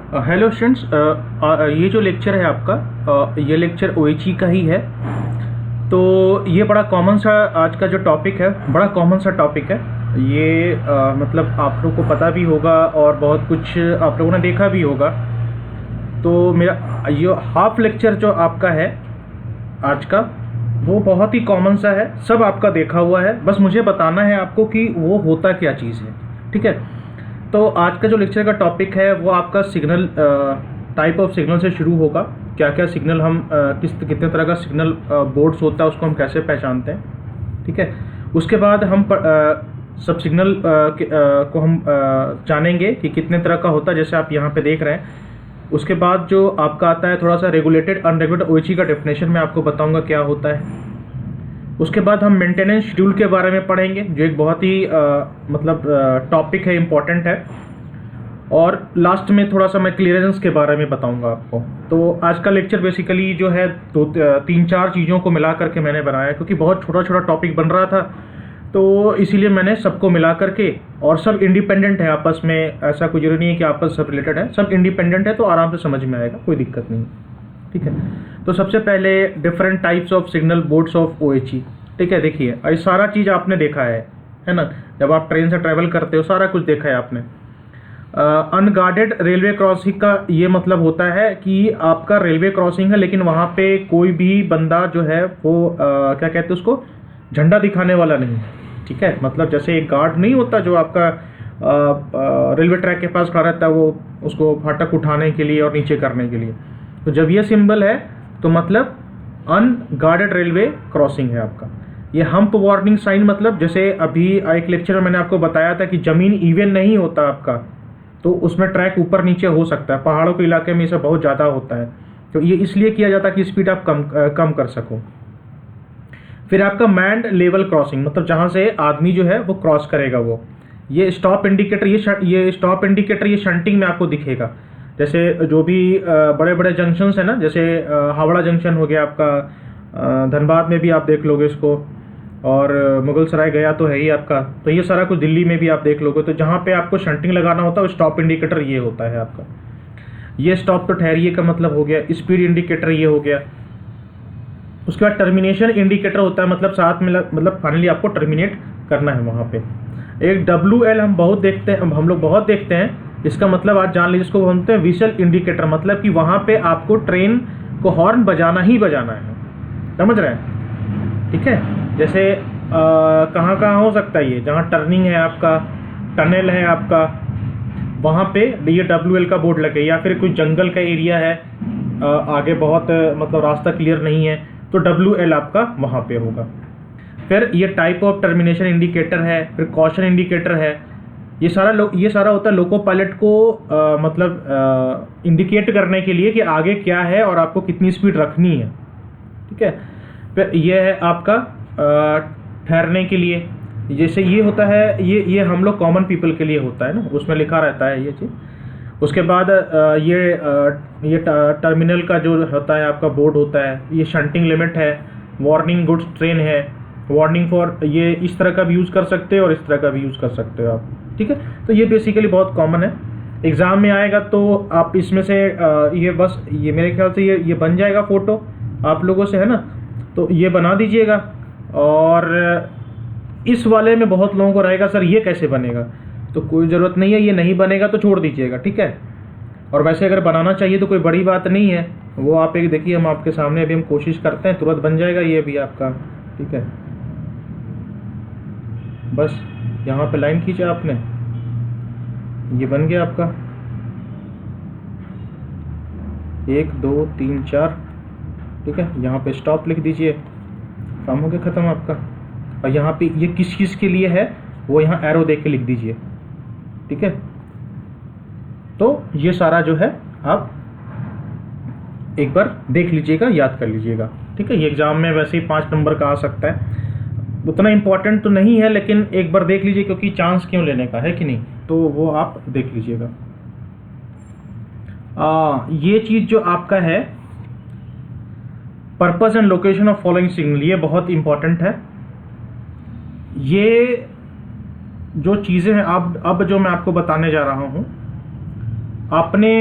Hello students, ये जो lecture है आपका, ये लेक्चर ओएचई का ही है। तो ये बड़ा कॉमन सा आज का जो टॉपिक है, बड़ा कॉमन सा टॉपिक है ये। मतलब आप लोगों को पता भी होगा और बहुत कुछ आप लोगों ने देखा भी होगा। तो मेरा ये हाफ लेक्चर जो आपका है आज का, वो बहुत ही कॉमन सा है, सब आपका देखा हुआ है। बस मुझे बताना है आपको कि वो होता क्या चीज़ है, ठीक है। तो आज का जो लेक्चर का टॉपिक है वो आपका सिग्नल, टाइप ऑफ सिग्नल से शुरू होगा। क्या क्या सिग्नल हम कितने तरह का सिग्नल बोर्ड्स होता है उसको हम कैसे पहचानते हैं, ठीक है। उसके बाद हम सब सिग्नल को हम जानेंगे कि कितने तरह का होता है, जैसे आप यहाँ पे देख रहे हैं। उसके बाद जो आपका आता है थोड़ा सा रेगुलेटेड अनरेगुलेटेड ओएचई का डेफिनेशन मैं आपको बताऊंगा क्या होता है। उसके बाद हम मेंटेनेंस शेड्यूल के बारे में पढ़ेंगे, जो एक बहुत ही मतलब टॉपिक है, इम्पॉर्टेंट है। और लास्ट में थोड़ा सा मैं क्लियरेंस के बारे में बताऊंगा आपको। तो आज का लेक्चर बेसिकली जो है तीन चार चीज़ों को मिला करके मैंने बनाया, क्योंकि बहुत छोटा छोटा टॉपिक बन रहा था, तो इसीलिए मैंने सबको मिला करके, और सब इंडिपेंडेंट है आपस में, ऐसा कुछ जरूरी नहीं है कि आपस सब रिलेटेड है, सब इंडिपेंडेंट है, तो आराम से समझ में आएगा, कोई दिक्कत नहीं, ठीक है। तो सबसे पहले different types of signal boards of OHE, ठीक है। देखिए ये सारा चीज़ आपने देखा है ना, जब आप ट्रेन से ट्रैवल करते हो सारा कुछ देखा है आपने। अनगार्डेड रेलवे क्रॉसिंग का ये मतलब होता है कि आपका रेलवे क्रॉसिंग है, लेकिन वहाँ पे कोई भी बंदा जो है वो क्या कहते हैं उसको, झंडा दिखाने वाला नहीं, ठीक है। मतलब जैसे एक गार्ड नहीं होता जो आपका रेलवे ट्रैक के पास खड़ा रहता है, वो उसको फाटक उठाने के लिए और नीचे करने के लिए। तो जब ये सिंबल है तो मतलब अनगार्डेड रेलवे क्रॉसिंग है आपका। ये हम्प वार्निंग साइन, मतलब जैसे अभी एक लेक्चर में मैंने आपको बताया था कि ज़मीन इवन नहीं होता आपका, तो उसमें ट्रैक ऊपर नीचे हो सकता है। पहाड़ों के इलाके में इसे बहुत ज़्यादा होता है, तो ये इसलिए किया जाता है कि स्पीड आप कम कर सको। फिर आपका मैन्ड लेवल क्रॉसिंग, मतलब जहाँ से आदमी जो है वो क्रॉस करेगा वो। ये स्टॉप इंडिकेटर, ये स्टॉप इंडिकेटर ये शंटिंग में आपको दिखेगा। जैसे जो भी बड़े बड़े जंक्शंस है ना, जैसे हावड़ा जंक्शन हो गया आपका, धनबाद में भी आप देख लोगे इसको, और मुगल सराय गया तो है ही आपका। तो ये सारा कुछ दिल्ली में भी आप देख लोगे। तो जहाँ पे आपको शंटिंग लगाना होता है स्टॉप इंडिकेटर ये होता है आपका। ये स्टॉप तो ठहरिए का मतलब हो गया। स्पीड इंडिकेटर ये हो गया। उसके बाद टर्मिनेशन इंडिकेटर होता है, मतलब साथ में मतलब फाइनली आपको टर्मिनेट करना है वहाँ पे। एक WL हम बहुत देखते हैं, हम लोग बहुत देखते हैं। इसका मतलब आज जान लीजिए, इसको बोलते हैं विसल इंडिकेटर, मतलब कि वहाँ पे आपको ट्रेन को हॉर्न बजाना ही बजाना है, समझ रहे हैं, ठीक है। जैसे कहाँ कहाँ हो सकता है ये, जहाँ टर्निंग है आपका, टनल है आपका, वहाँ पे ये WL का बोर्ड लगे। या फिर कोई जंगल का एरिया है, आगे बहुत मतलब रास्ता क्लियर नहीं है, तो WL आपका वहाँ पे होगा। फिर ये टाइप ऑफ टर्मिनेशन इंडिकेटर है। फिर कॉशन इंडिकेटर है। ये सारा होता है लोको पायलट को मतलब इंडिकेट करने के लिए कि आगे क्या है और आपको कितनी स्पीड रखनी है, ठीक है। फिर ये है आपका ठहरने के लिए, जैसे ये होता है, ये हम लोग कॉमन पीपल के लिए होता है ना, उसमें लिखा रहता है ये चीज़। उसके बाद ये टर्मिनल का जो होता है आपका बोर्ड होता है, ये शंटिंग लिमिट है, वार्निंग गुड्स ट्रेन है, वार्निंग फॉर, ये इस तरह का भी यूज़ कर सकते हो और इस तरह का भी यूज़ कर सकते हो आप, ठीक है। तो ये बेसिकली बहुत कॉमन है, एग्ज़ाम में आएगा तो आप इसमें से ये बस ये मेरे ख्याल से ये बन जाएगा फ़ोटो आप लोगों से, है ना। तो ये बना दीजिएगा। और इस वाले में बहुत लोगों को रहेगा सर ये कैसे बनेगा, तो कोई ज़रूरत नहीं है, ये नहीं बनेगा तो छोड़ दीजिएगा, ठीक है। और वैसे अगर बनाना चाहिए तो कोई बड़ी बात नहीं है, वो आप एक देखिए, हम आपके सामने अभी हम कोशिश करते हैं, तुरंत बन जाएगा ये भी आपका, ठीक है। बस यहाँ पे लाइन खींचा आपने, ये बन गया आपका 1 2 3 4, ठीक है। यहाँ पे स्टॉप लिख दीजिए, काम हो गया ख़त्म आपका। और यहाँ पे ये किस चीज़ के लिए है वो यहाँ एरो देख के लिख दीजिए, ठीक है। तो ये सारा जो है आप एक बार देख लीजिएगा, याद कर लीजिएगा, ठीक है। ये एग्ज़ाम में वैसे ही 5 नंबर का आ सकता है, उतना इम्पोर्टेंट तो नहीं है, लेकिन एक बार देख लीजिए, क्योंकि चांस क्यों लेने का है कि नहीं, तो वो आप देख लीजिएगा। ये चीज़ जो आपका है purpose and location of following signal, ये बहुत इंपॉर्टेंट है। ये जो चीज़ें हैं अब जो मैं आपको बताने जा रहा हूँ, आपने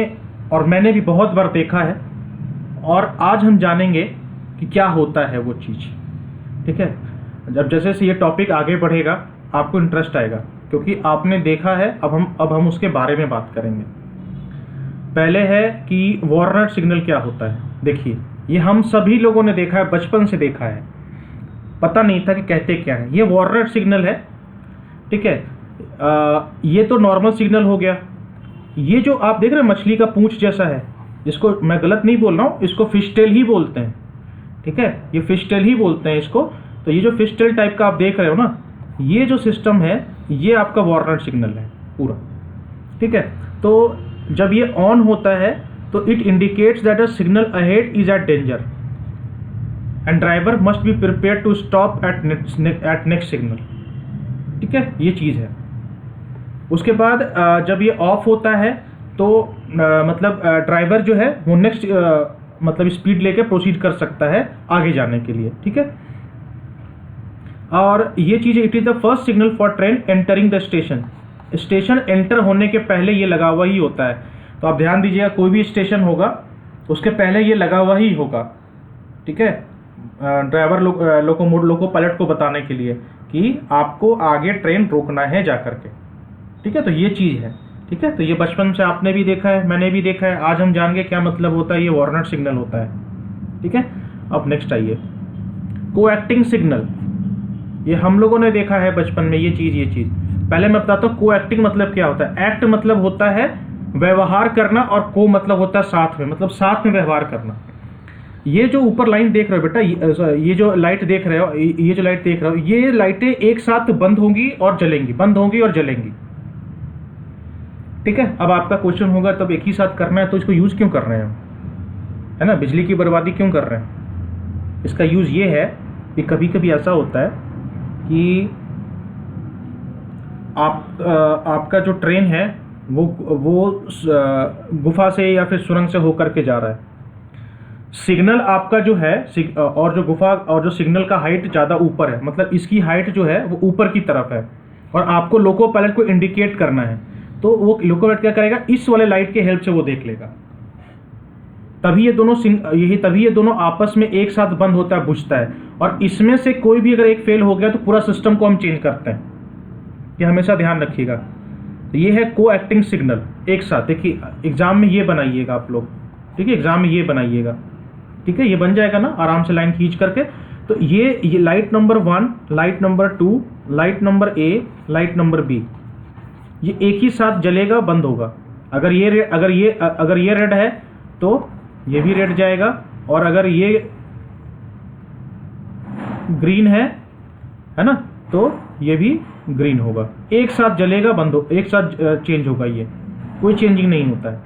और मैंने भी बहुत बार देखा है, और आज हम जानेंगे कि क्या होता है वो चीज़। ठीक है, जब जैसे से ये टॉपिक आगे बढ़ेगा आपको इंटरेस्ट आएगा, क्योंकि आपने देखा है। अब हम उसके बारे में बात करेंगे। पहले है कि वार्नर सिग्नल क्या होता है। देखिए, ये हम सभी लोगों ने देखा है, बचपन से देखा है, पता नहीं था कि कहते क्या है। ये वार्नर सिग्नल है। ठीक है, ये तो नॉर्मल सिग्नल हो गया। ये जो आप देख रहे हैं मछली का पूंछ जैसा है, इसको मैं गलत नहीं बोल रहा हूँ, इसको फिश टेल ही बोलते हैं। ठीक है, ये फिश टेल ही बोलते हैं इसको। तो ये जो फिश टेल टाइप का आप देख रहे हो ना, ये जो सिस्टम है ये आपका वार्नर सिग्नल है पूरा। ठीक है, तो जब ये ऑन होता है तो it indicates that a signal ahead is at danger and driver must be prepare to stop at next signal. ठीक है, ये चीज़ है। उसके बाद जब ये ऑफ होता है तो मतलब ड्राइवर जो है वो नेक्स्ट मतलब स्पीड लेके प्रोसीड कर सकता है आगे जाने के लिए। ठीक है, और ये चीज़, it is the first signal for train entering the station. Station enter होने के पहले ये लगा हुआ ही होता है। तो आप ध्यान दीजिएगा, कोई भी स्टेशन होगा उसके पहले ये लगा हुआ ही होगा। ठीक है, ड्राइवर लोको पायलट को बताने के लिए कि आपको आगे ट्रेन रोकना है जा करके। ठीक है, तो ये चीज़ है। ठीक है, तो ये बचपन से आपने भी देखा है, मैंने भी देखा है। आज हम जानेंगे क्या मतलब होता है, ये वार्नर सिग्नल होता है। ठीक है, अब नेक्स्ट आइए, कोएक्टिंग सिग्नल। ये हम लोगों ने देखा है बचपन में ये चीज़। पहले मैं बताता हूँ कोएक्टिंग मतलब क्या होता है। एक्ट मतलब होता है व्यवहार करना, और को मतलब होता है साथ में, मतलब साथ में व्यवहार करना। ये जो ऊपर लाइन देख रहे हो बेटा, ये जो लाइट देख रहे हो, ये जो लाइट देख रहे हो, ये लाइटें एक साथ बंद होंगी और जलेंगी, बंद होंगी और जलेंगी। ठीक है, अब आपका क्वेश्चन होगा तब एक ही साथ करना है तो इसको यूज क्यों कर रहे हैं, है ना, बिजली की बर्बादी क्यों कर रहे हैं। इसका यूज ये है कि कभी कभी ऐसा होता है कि आपका जो ट्रेन है वो गुफा से या फिर सुरंग से होकर के जा रहा है। सिग्नल आपका जो है और जो गुफा और जो सिग्नल का हाइट ज़्यादा ऊपर है, मतलब इसकी हाइट जो है वो ऊपर की तरफ है, और आपको लोको पायलट को इंडिकेट करना है। तो वो लोको पायलट क्या करेगा, इस वाले लाइट के हेल्प से वो देख लेगा। तभी ये दोनों आपस में एक साथ बंद होता है, बुझता है। और इसमें से कोई भी अगर एक फेल हो गया तो पूरा सिस्टम को हम चेंज करते हैं। ये हमेशा ध्यान रखिएगा। तो ये है को एक्टिंग सिग्नल। एक साथ देखिए, एग्जाम में ये बनाइएगा आप लोग। ठीक है, एग्जाम में ये बनाइएगा। ठीक है, ये बन जाएगा ना आराम से लाइन खींच करके। तो ये light number 1, light number 2, light number A, light number B, ये एक ही साथ जलेगा, बंद होगा। अगर ये रेड है तो ये भी रेड जाएगा, और अगर ये ग्रीन है ना, तो ये भी ग्रीन होगा। एक साथ जलेगा, बंद हो, एक साथ चेंज होगा, ये कोई चेंजिंग नहीं होता है।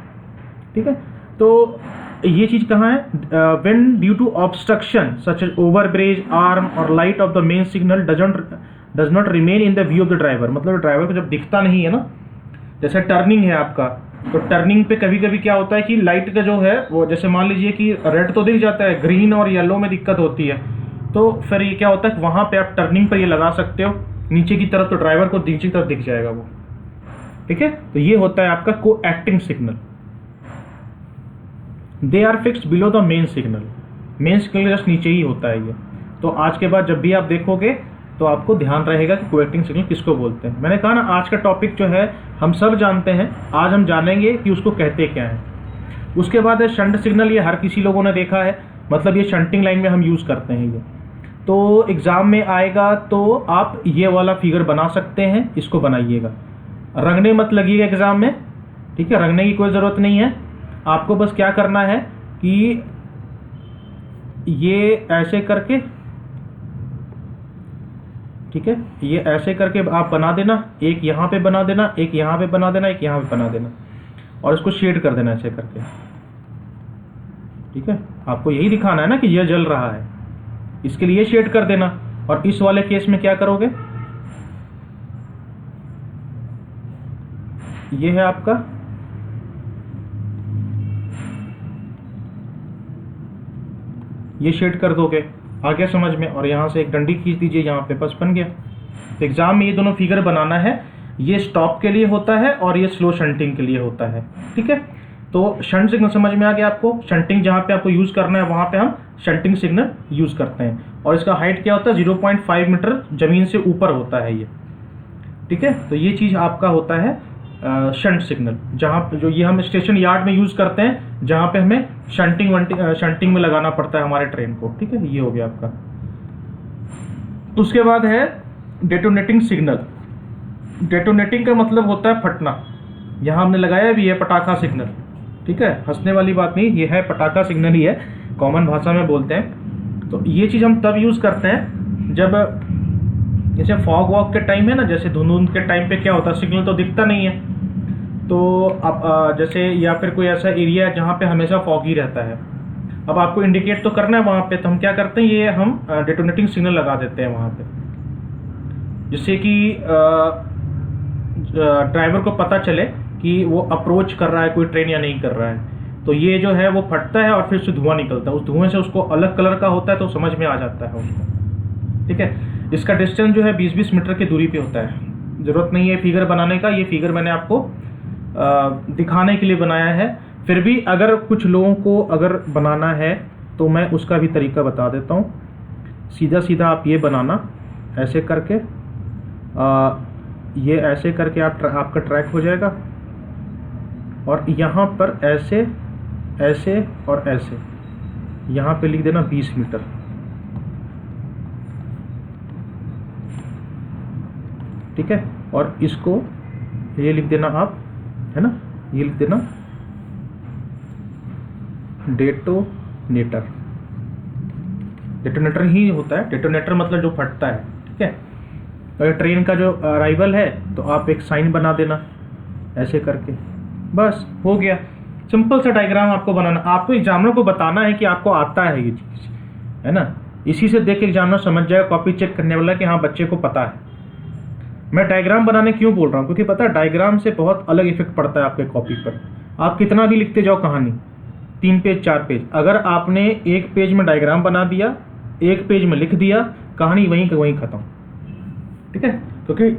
ठीक है, तो ये चीज कहाँ है, when due to obstruction such as over bridge, arm और light of the main signal does not remain in the view of the driver. मतलब ड्राइवर को जब दिखता नहीं है ना, जैसे टर्निंग है आपका, तो टर्निंग पे कभी कभी क्या होता है कि लाइट का जो है वो, जैसे मान लीजिए कि रेड तो दिख जाता है, ग्रीन और येलो में दिक्कत होती है। तो फिर ये क्या होता है, वहां पे आप टर्निंग पर ये लगा सकते हो नीचे की तरफ, तो ड्राइवर को नीचे की तरफ दिख जाएगा वो। ठीक है, तो ये होता है आपका co acting signal. They are fixed below the main signal. Main signal just नीचे ही होता है ये। तो आज के बाद जब भी आप देखोगे तो आपको ध्यान रहेगा कि को एक्टिंग सिग्नल किसको बोलते हैं। मैंने कहा ना, आज का टॉपिक जो है हम सब जानते हैं, आज हम जानेंगे कि उसको कहते क्या है। उसके बाद है शंट सिग्नल। ये हर किसी लोगों ने देखा है, मतलब ये शंटिंग लाइन में हम यूज़ करते हैं ये। तो एग्ज़ाम में आएगा तो आप ये वाला फिगर बना सकते हैं, इसको बनाइएगा। रंगने मत लगिएगा एग्ज़ाम में। ठीक है, रंगने की कोई ज़रूरत नहीं है। आपको बस क्या करना है कि ये ऐसे करके, ठीक है, ये ऐसे करके आप बना देना। एक यहाँ पे बना देना, एक यहाँ पे बना देना, एक यहाँ पे बना देना, और इसको शेड कर देना ऐसे करके। ठीक है, आपको यही दिखाना है ना कि यह जल रहा है, इसके लिए शेड कर देना। और इस वाले केस में क्या करोगे, ये है आपका ये शेड कर दोगे, आ गया समझ में। और यहाँ से एक डंडी खींच दीजिए, यहाँ पे बस बन गया। तो एग्जाम में ये दोनों फिगर बनाना है। ये स्टॉप के लिए होता है और ये स्लो शंटिंग के लिए होता है। ठीक है, तो शंट सिग्नल समझ में आ गया आपको। शंटिंग जहाँ पे आपको यूज़ करना है वहाँ पे हम शंटिंग सिग्नल यूज़ करते हैं, और इसका हाइट क्या होता है 0.5 मीटर ज़मीन से ऊपर होता है ये, ठीक है। तो ये चीज़ आपका होता है शंट सिग्नल, जहाँ पे जो ये हम स्टेशन यार्ड में यूज़ करते हैं, जहाँ पे हमें शंटिंग में लगाना पड़ता है हमारे ट्रेन को, ठीक है। ये हो गया आपका। उसके बाद है डेटोनेटिंग सिग्नल। डेटोनेटिंग का मतलब होता है फटना। यहाँ हमने लगाया भी है पटाखा सिग्नल, ठीक है, हंसने वाली बात नहीं, ये है पटाखा सिग्नल ही है, कॉमन भाषा में बोलते हैं। तो ये चीज़ हम तब यूज़ करते हैं जब जैसे फॉग वॉग के टाइम है ना, जैसे धुंध के टाइम पे क्या होता है, सिग्नल तो दिखता नहीं है, तो अब जैसे या फिर कोई ऐसा एरिया है जहाँ पे हमेशा फॉग ही रहता है, अब आपको इंडिकेट तो करना है वहाँ पे, तो हम क्या करते हैं, ये हम डेटोनेटिंग सिग्नल लगा देते हैं वहाँ पे, जिससे कि ड्राइवर को पता चले कि वो अप्रोच कर रहा है कोई ट्रेन या नहीं कर रहा है। तो ये जो है वो फटता है और फिर उससे धुआं निकलता है, उस धुएं से उसको अलग कलर का होता है तो समझ में आ जाता है उसको, ठीक है। इसका डिस्टेंस जो है 20-20 मीटर की दूरी पे होता है। ज़रूरत नहीं है फिगर बनाने का, ये फिगर मैंने आपको दिखाने के लिए बनाया है। फिर भी अगर कुछ लोगों को अगर बनाना है तो मैं उसका भी तरीका बता देता हूँ। सीधा सीधा आप ये बनाना ऐसे करके, ये ऐसे करके आपका ट्रैक हो जाएगा, और यहाँ पर ऐसे ऐसे और ऐसे यहाँ पे लिख देना 20 मीटर, ठीक है। और इसको ये लिख देना आप, है ना, ये लिख देना डेटोनेटर। डेटोनेटर ही होता है, डेटोनेटर मतलब जो फटता है, ठीक है। अगर ट्रेन का जो अराइवल है तो आप एक साइन बना देना ऐसे करके, बस हो गया। सिंपल सा डायग्राम आपको बनाना, आपको एग्जामिनर को बताना है कि आपको आता है ये चीज़, है ना। इसी से देख के एग्जामिनर समझ जाएगा, कॉपी चेक करने वाला, कि हाँ बच्चे को पता है। मैं डायग्राम बनाने क्यों बोल रहा हूँ, क्योंकि पता है डायग्राम से बहुत अलग इफेक्ट पड़ता है आपके कॉपी पर। आप कितना भी लिखते जाओ कहानी, 3 पेज 4 पेज, अगर आपने एक पेज में डायग्राम बना दिया, एक पेज में लिख दिया, कहानी वहीं खत्म, ठीक है। क्योंकि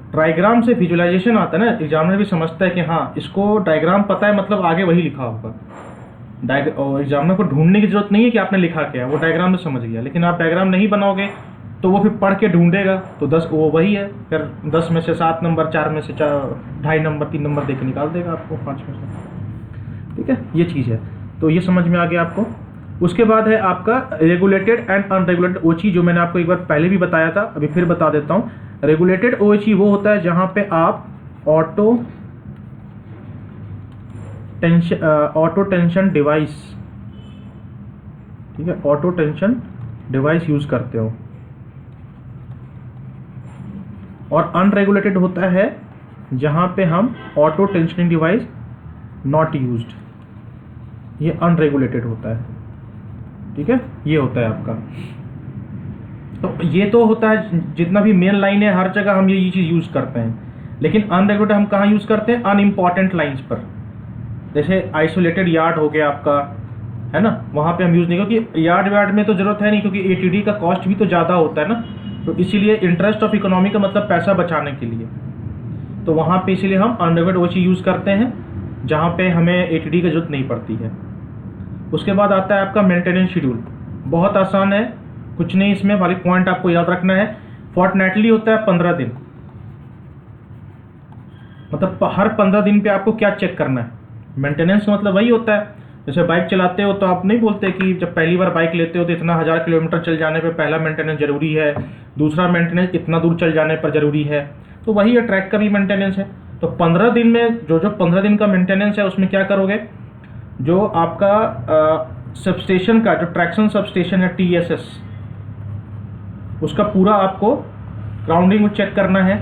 डायग्राम से विजुअलाइजेशन आता है ना, एग्जामिनर भी समझता है कि हाँ इसको डायग्राम पता है, मतलब आगे वही लिखा होगा। और एग्जामिनर को ढूंढने की जरूरत नहीं है कि आपने लिखा क्या है, वो डायग्राम में समझ गया। लेकिन आप डायग्राम नहीं बनाओगे तो वो फिर पढ़ के ढूंढेगा, तो 10 वो वही है, फिर 10 में से 7 नंबर, 4 में से 2.5 नंबर, 3 नंबर दे के निकाल देगा आपको 5 में से, ठीक है। ये चीज़ है, तो ये समझ में आ गया आपको। उसके बाद है आपका रेगुलेटेड एंड अनरेगुलेटेड ओची, जो मैंने आपको एक बार पहले भी बताया था, अभी फिर बता देता हूँ। रेगुलेटेड ओची वो होता है जहाँ पे आप ऑटो टेंशन डिवाइस, ठीक है, ऑटो टेंशन डिवाइस यूज करते हो। और अनरेगुलेटेड होता है जहां पे हम auto tensioning device not used, ये अनरेगुलेटेड होता है, ठीक है। ये होता है आपका। तो ये तो होता है जितना भी मेन लाइन है हर जगह हम ये चीज़ यूज़ करते हैं। लेकिन अनरेगुलेटेड हम कहाँ यूज़ करते हैं, अनइम्पॉर्टेंट लाइंस पर, जैसे आइसोलेटेड यार्ड हो गया आपका, है ना, वहाँ पे हम यूज़ नहीं, क्योंकि यार्ड में तो ज़रूरत है नहीं, क्योंकि एटीडी का कॉस्ट भी तो ज़्यादा होता है ना, तो इसीलिए इंटरेस्ट ऑफ इकोनॉमी का मतलब पैसा बचाने के लिए, तो वहाँ पे इसीलिए हम अनरेगुलेटेड वो चीज़ यूज़ करते हैं जहाँ पे हमें एटीडी की जरूरत नहीं पड़ती है। उसके बाद आता है आपका मेंटेनेंस शेड्यूल, बहुत आसान है, कुछ नहीं इसमें, खाली पॉइंट आपको याद रखना है। फोर्टनाइटली होता है 15 दिन, मतलब हर 15 दिन पे आपको क्या चेक करना है। मेंटेनेंस का मतलब वही होता है, जैसे बाइक चलाते हो तो आप नहीं बोलते कि जब पहली बार बाइक लेते हो तो इतना 1000 किलोमीटर चल जाने पे पहला मेंटेनेंस जरूरी है, दूसरा मेंटेनेंस इतना दूर चल जाने पर जरूरी है, तो वही है, ट्रैक का भी मेंटेनेंस है। तो 15 दिन में जो 15 दिन का मेंटेनेंस है उसमें क्या करोगे, जो आपका सबस्टेशन का जो ट्रैक्शन सबस्टेशन है TSS, उसका पूरा आपको ग्राउंडिंग चेक करना है,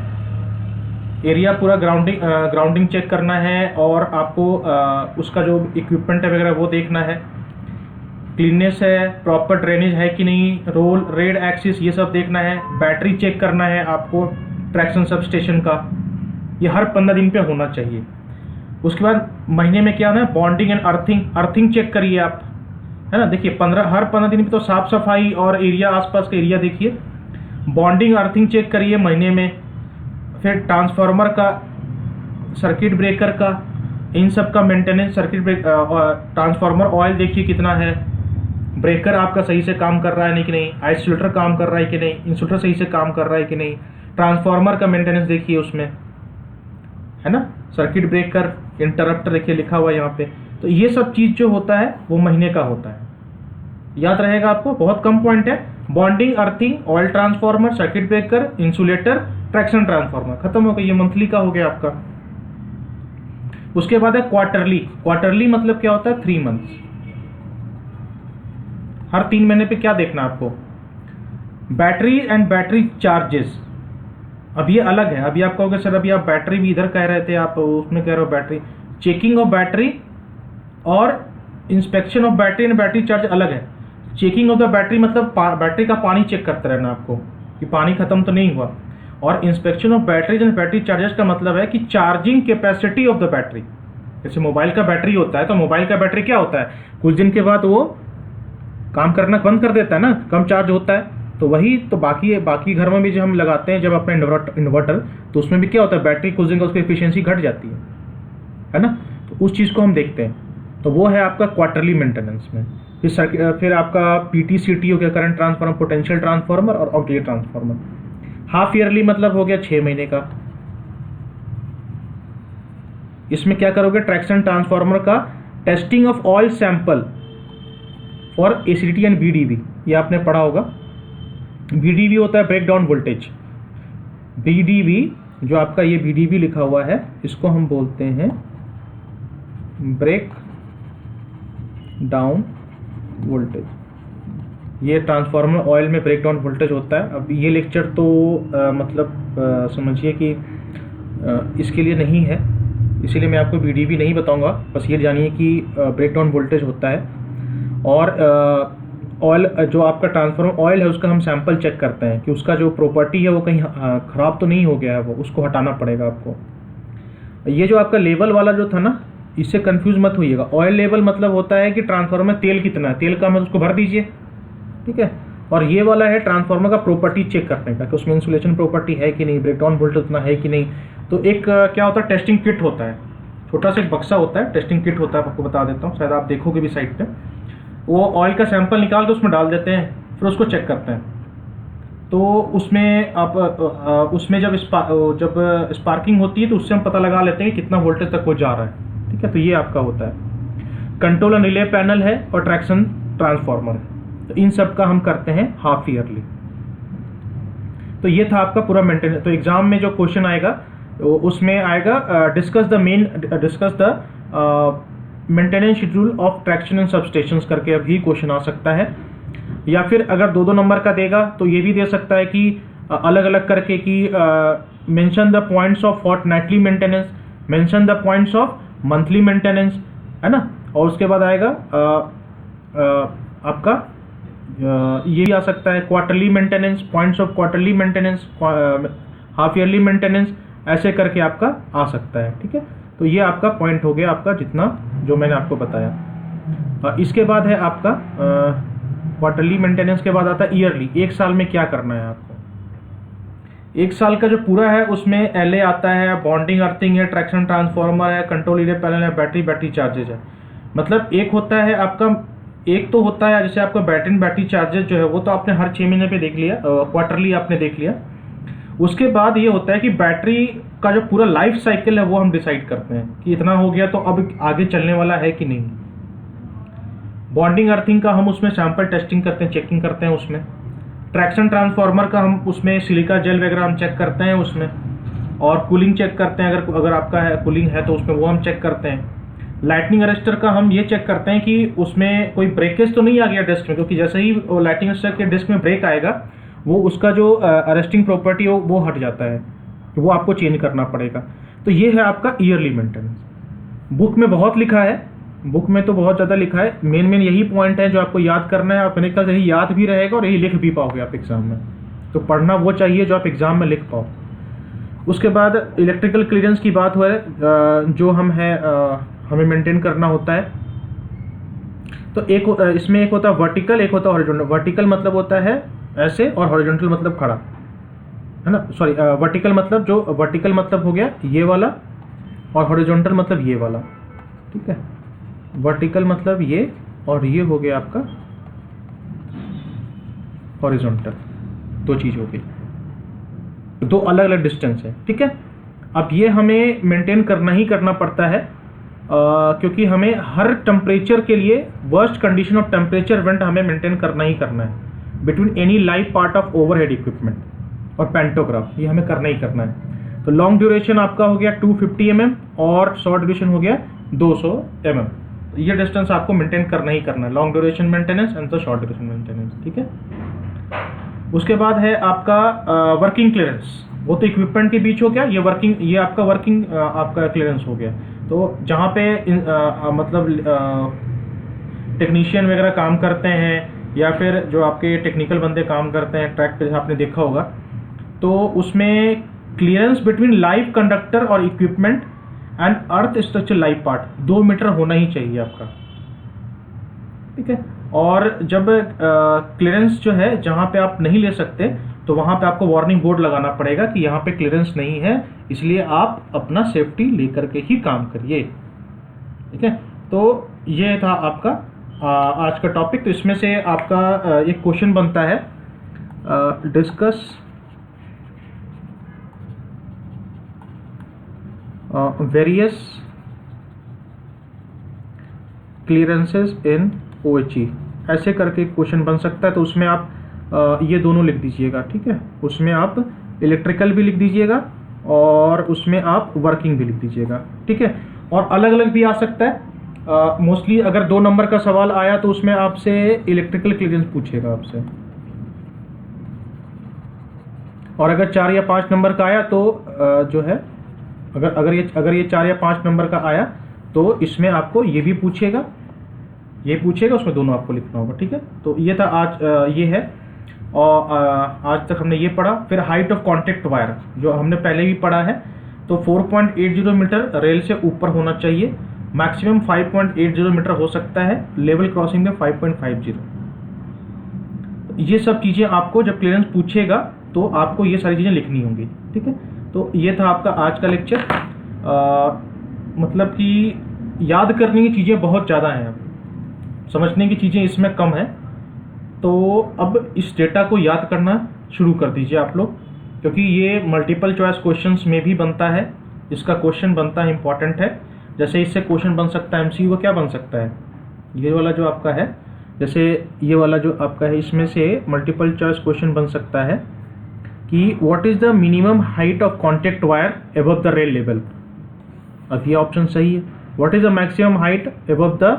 एरिया पूरा ग्राउंडिंग चेक करना है, और आपको उसका जो इक्विपमेंट है वगैरह वो देखना है, क्लीननेस है, प्रॉपर ड्रेनेज है कि नहीं, रोल रेड एक्सिस ये सब देखना है, बैटरी चेक करना है आपको ट्रैक्शन सबस्टेशन का, ये हर 15 दिन पे होना चाहिए। उसके बाद महीने में क्या है, बॉन्डिंग एंड अर्थिंग चेक करिए आप, है ना। देखिए हर 15 दिन पे तो साफ सफाई और एरिया आसपास का एरिया देखिए, बॉन्डिंग अर्थिंग चेक करिए महीने में, फिर ट्रांसफार्मर का, सर्किट ब्रेकर का, इन सब का maintenance, circuit break, transformer oil देखिए कितना है, ब्रेकर आपका सही से काम कर रहा है नहीं कि नहीं, आइसोलेटर काम कर रहा है कि नहीं, इंसुलेटर सही से काम कर रहा है कि नहीं, ट्रांसफार्मर का मेंटेनेंस देखिए उसमें, है ना, सर्किट ब्रेकर, इंटरप्टर देखिए लिखा हुआ है यहाँ पे। तो ये सब चीज़ जो होता है वो महीने का होता है, याद रहेगा आपको, बहुत कम पॉइंट है। Bonding, earthing, oil transformer, circuit breaker, insulator, traction transformer, खत्म हो गया, ये मंथली का हो गया आपका। उसके बाद है क्वार्टरली। क्वार्टरली मतलब क्या होता है, 3 मंथ्स, हर 3 महीने पे क्या देखना आपको, बैटरी एंड बैटरी चार्जेस। अब ये अलग है, अभी आप कहोगे सर अभी आप बैटरी भी इधर कह रहे थे, आप उसमें कह रहे हो बैटरी, चेकिंग ऑफ बैटरी और inspection of battery and battery charge अलग है। चेकिंग ऑफ द बैटरी मतलब बैटरी का पानी चेक करते रहना आपको कि पानी खत्म तो नहीं हुआ, और inspection of batteries and battery charges का मतलब है कि charging capacity of the battery. जैसे मोबाइल का बैटरी होता है, तो मोबाइल का बैटरी क्या होता है, कुछ दिन के बाद वो काम करना बंद कर देता है ना, कम चार्ज होता है। तो वही तो बाकी घर में भी जो हम लगाते हैं जब अपना इन्वर्टर, तो उसमें भी क्या होता है, बैटरी कुछ दिन का उसकी एफिशिएंसी घट जाती है ना, तो उस चीज़ को हम देखते हैं। तो वो है आपका क्वार्टरली मेंटेनेंस में। फिर आपका पीटीसीटी हो गया, करंट ट्रांसफार्मर, पोटेंशियल ट्रांसफार्मर और ऑक्सिलरी ट्रांसफार्मर। हाफ ईयरली मतलब हो गया 6 महीने का। इसमें क्या करोगे, ट्रैक्शन ट्रांसफार्मर का testing of oil sample for acidity and BDV, ये आपने पढ़ा होगा। बीडीवी होता है ब्रेक डाउन वोल्टेज। बीडीवी जो आपका ये बीडीवी लिखा हुआ है, इसको हम बोलते हैं ब्रेक डाउन वोल्टेज। ये ट्रांसफार्मर ऑयल में ब्रेक डाउन वोल्टेज होता है। अब ये लेक्चर तो समझिए कि इसके लिए नहीं है, इसीलिए मैं आपको बीडीवी नहीं बताऊंगा, बस ये जानिए कि ब्रेक डाउन वोल्टेज होता है। और ऑयल जो आपका ट्रांसफार्मर ऑयल है उसका हम सैंपल चेक करते हैं कि उसका जो प्रॉपर्टी है वो कहीं ख़राब तो नहीं हो गया है, वो उसको हटाना पड़ेगा आपको। ये जो आपका लेवल वाला जो था ना, इससे कंफ्यूज मत होइएगा। ऑयल लेवल मतलब होता है कि ट्रांसफार्मर में तेल कितना है, तेल का मतलब उसको भर दीजिए, ठीक है। और ये वाला है ट्रांसफार्मर का प्रॉपर्टी चेक करने का कि उसमें इंसुलेशन प्रॉपर्टी है कि नहीं, ब्रेकडाउन वोल्टेज उतना है कि नहीं। तो एक क्या होता है, टेस्टिंग किट होता है, छोटा सा एक बक्सा होता है, टेस्टिंग किट होता है, आपको बता देता हूँ, शायद आप देखोगे भी साइट पे। वो ऑयल का सैंपल निकाल के उसमें डाल देते हैं, फिर उसको चेक करते हैं। तो उसमें आप उसमें जब स्पार्किंग होती है तो उससे हम पता लगा लेते हैं कि कितना वोल्टेज तक वो जा रहा है, ठीक है। तो ये आपका होता है। कंट्रोल एंड रिले पैनल है और ट्रैक्शन ट्रांसफार्मर है। तो इन सब का हम करते हैं हाफ ईयरली। तो ये था आपका पूरा मेंटेनेंस। तो एग्जाम में जो क्वेश्चन आएगा तो उसमें आएगा discuss the maintenance schedule of traction and substations करके अभी क्वेश्चन आ सकता है। या फिर अगर 2-2 नंबर का देगा तो ये भी दे सकता है कि अलग अलग करके कि mention the points of fortnightly maintenance, mention the points of monthly maintenance, है ना। और उसके बाद आएगा आपका ये भी आ सकता है quarterly maintenance, points of quarterly maintenance, half yearly maintenance, ऐसे करके आपका आ सकता है, ठीक है। तो ये आपका पॉइंट हो गया आपका, जितना जो मैंने आपको बताया। इसके बाद है आपका क्वार्टरली मेंटेनेंस के बाद आता है ईयरली। 1 साल में क्या करना है आपको। 1 साल का जो पूरा है उसमें एलए आता है, बॉन्डिंग अर्थिंग है, ट्रैक्शन ट्रांसफार्मर है, कंट्रोल रिले पैनल है, बैटरी चार्जेज है। मतलब एक होता है आपका, एक तो होता है जैसे आपका बैटरी चार्जेस जो है वो तो आपने हर 6 महीने पे देख लिया, क्वार्टरली आपने देख लिया। उसके बाद ये होता है कि बैटरी का जो पूरा लाइफ साइकिल है वो हम डिसाइड करते हैं कि इतना हो गया तो अब आगे चलने वाला है कि नहीं। बॉन्डिंग अर्थिंग का हम उसमें सैंपल टेस्टिंग करते हैं, चेकिंग करते हैं उसमें। ट्रैक्शन ट्रांसफार्मर का हम उसमें सिलिका जेल वगैरह हम चेक करते हैं उसमें, और कूलिंग चेक करते हैं, अगर आपका है कूलिंग है तो उसमें वो हम चेक करते हैं। लाइटनिंग अरेस्टर का हम ये चेक करते हैं कि उसमें कोई ब्रेकेज तो नहीं आ गया डिस्क में, क्योंकि जैसे ही लाइटनिंग अरेस्टर के डिस्क में ब्रेक आएगा वो उसका जो अरेस्टिंग प्रॉपर्टी हो वो हट जाता है, तो वो आपको चेंज करना पड़ेगा। तो ये है आपका ईयरली मेंटेनेंस। बुक में बहुत लिखा है, बुक में तो बहुत ज़्यादा लिखा है, मेन यही पॉइंट है जो आपको याद करना है। आप मेरे ख्याल से यही याद भी रहेगा और यही लिख भी पाओगे आप एग्जाम में। तो पढ़ना वो चाहिए जो आप एग्जाम में लिख पाओ। उसके बाद इलेक्ट्रिकल क्लियरेंस की बात हुआ है, जो हमें मेंटेन करना होता है। तो इसमें एक होता है वर्टिकल, एक होता है हॉरिजॉन्टल। वर्टिकल मतलब होता है ऐसे और हॉरिजॉन्टल मतलब खड़ा, है ना। सॉरी, वर्टिकल मतलब हो गया ये वाला और हॉरिजॉन्टल मतलब ये वाला। ठीक है। वर्टिकल मतलब ये, और ये हो गया आपका हॉरिजॉन्टल, दो चीज हो गई, दो अलग अलग डिस्टेंस है, ठीक है। अब ये हमें मेंटेन करना ही करना पड़ता है, क्योंकि हमें हर टेम्परेचर के लिए worst condition of temperature event हमें मेंटेन करना ही करना है between any live part of overhead equipment और पैंटोग्राफ, ये हमें करना ही करना है। तो लॉन्ग ड्यूरेशन आपका हो गया 250 mm और शॉर्ट ड्यूरेशन हो गया 200 mm। ये डिस्टेंस आपको मेंटेन करना ही करना है, long duration maintenance and the short duration maintenance, ठीक है। उसके बाद है आपका वर्किंग क्लियरेंस, वो तो इक्विपमेंट के बीच हो गया, ये वर्किंग, ये आपका वर्किंग आपका क्लियरेंस हो गया। तो जहाँ पे मतलब टेक्नीशियन वगैरह काम करते हैं या फिर जो आपके टेक्निकल बंदे काम करते हैं ट्रैक पे, आपने देखा होगा, तो उसमें क्लियरेंस बिटवीन लाइव कंडक्टर और equipment and earth structure live part 2 metre होना ही चाहिए आपका, ठीक है। और जब क्लियरेंस जो है जहाँ पे आप नहीं ले सकते तो वहाँ पे आपको वार्निंग बोर्ड लगाना पड़ेगा कि यहाँ पे क्लियरेंस नहीं है, इसलिए आप अपना सेफ्टी लेकर के ही काम करिए, ठीक है। तो ये था आपका आज का टॉपिक। तो इसमें से आपका एक क्वेश्चन बनता है, डिस्कस वेरियस क्लियरेंसेस इन OHE, ऐसे करके क्वेश्चन बन सकता है। तो उसमें आप ये दोनों लिख दीजिएगा, ठीक है। उसमें आप इलेक्ट्रिकल भी लिख दीजिएगा और उसमें आप वर्किंग भी लिख दीजिएगा, ठीक है। और अलग अलग भी आ सकता है, मोस्टली अगर 2 नंबर का सवाल आया तो उसमें आपसे इलेक्ट्रिकल क्लियरेंस पूछेगा आपसे, और अगर 4 या 5 नंबर का आया तो जो है अगर ये 4 या 5 नंबर का आया तो इसमें आपको ये भी पूछेगा, ये पूछेगा, उसमें दोनों आपको लिखना होगा, ठीक है। तो ये था आज, ये है। और आज तक हमने ये पढ़ा। फिर हाइट ऑफ कॉन्टैक्ट वायर जो हमने पहले भी पढ़ा है, तो 4.80 मीटर रेल से ऊपर होना चाहिए, मैक्सिमम 5.80 मीटर हो सकता है, लेवल क्रॉसिंग में 5.50। ये सब चीज़ें आपको जब क्लियरेंस पूछेगा तो आपको ये सारी चीज़ें लिखनी होंगी, ठीक है। तो ये था आपका आज का लेक्चर। मतलब कि याद करने की चीज़ें बहुत ज़्यादा हैं, समझने की चीज़ें इसमें कम है। तो अब इस डेटा को याद करना शुरू कर दीजिए आप लोग, क्योंकि ये मल्टीपल चॉइस क्वेश्चंस में भी बनता है, इसका क्वेश्चन बनता है, इंपॉर्टेंट है। जैसे इससे क्वेश्चन बन सकता है MCQ, क्या बन सकता है, ये वाला जो आपका है, जैसे ये वाला जो आपका है, इसमें से मल्टीपल चॉइस क्वेश्चन बन सकता है कि what is the minimum height of contact wire above the rail level. अब ये ऑप्शन सही है। What is the maximum height above the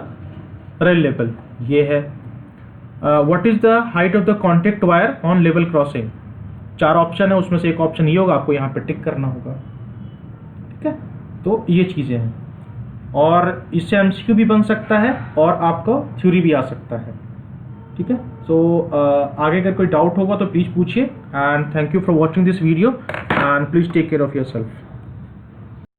rail level, ये है। What is the height of the contact wire on level crossing. 4 option है, उसमें से एक ऑप्शन ये होगा, आपको यहाँ पे टिक करना होगा, ठीक है। तो ये चीज़ें हैं, और इससे MCQ भी बन सकता है और आपको थ्योरी भी आ सकता है, ठीक है। सो आगे अगर कोई डाउट होगा तो प्लीज़ पूछिए, and thank you for watching this video, and please take care of your self.